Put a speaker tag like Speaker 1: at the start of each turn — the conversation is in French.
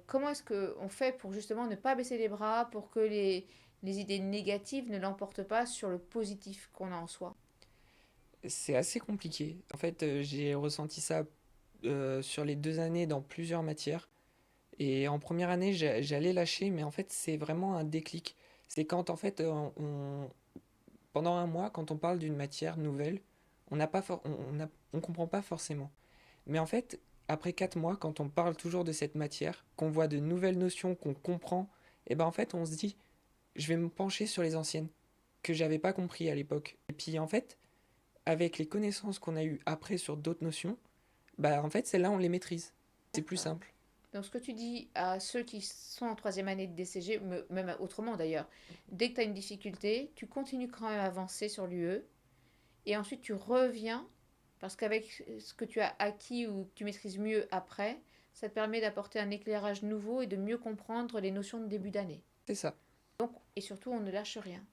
Speaker 1: Comment est-ce qu'on fait pour justement ne pas baisser les bras, pour que les idées négatives ne l'emportent pas sur le positif qu'on a en soi?
Speaker 2: C'est assez compliqué. En fait, j'ai ressenti ça sur les 2 années dans plusieurs matières. Et en première année, j'allais lâcher, mais en fait, c'est vraiment un déclic. C'est quand, en fait, pendant un mois, quand on parle d'une matière nouvelle, on n'a pas on comprend pas forcément. Mais en fait, après 4 mois, quand on parle toujours de cette matière, qu'on voit de nouvelles notions, qu'on comprend, et ben en fait, on se dit, je vais me pencher sur les anciennes, que j'avais pas compris à l'époque. Et puis en fait, avec les connaissances qu'on a eues après sur d'autres notions, bah en fait, celles-là, on les maîtrise. C'est plus
Speaker 1: D'accord.
Speaker 2: simple.
Speaker 1: Donc, ce que tu dis à ceux qui sont en troisième année de DCG, même autrement d'ailleurs, dès que tu as une difficulté, tu continues quand même à avancer sur l'UE et ensuite tu reviens parce qu'avec ce que tu as acquis ou que tu maîtrises mieux après, ça te permet d'apporter un éclairage nouveau et de mieux comprendre les notions de début d'année.
Speaker 2: C'est ça.
Speaker 1: Donc, et surtout, on ne lâche rien.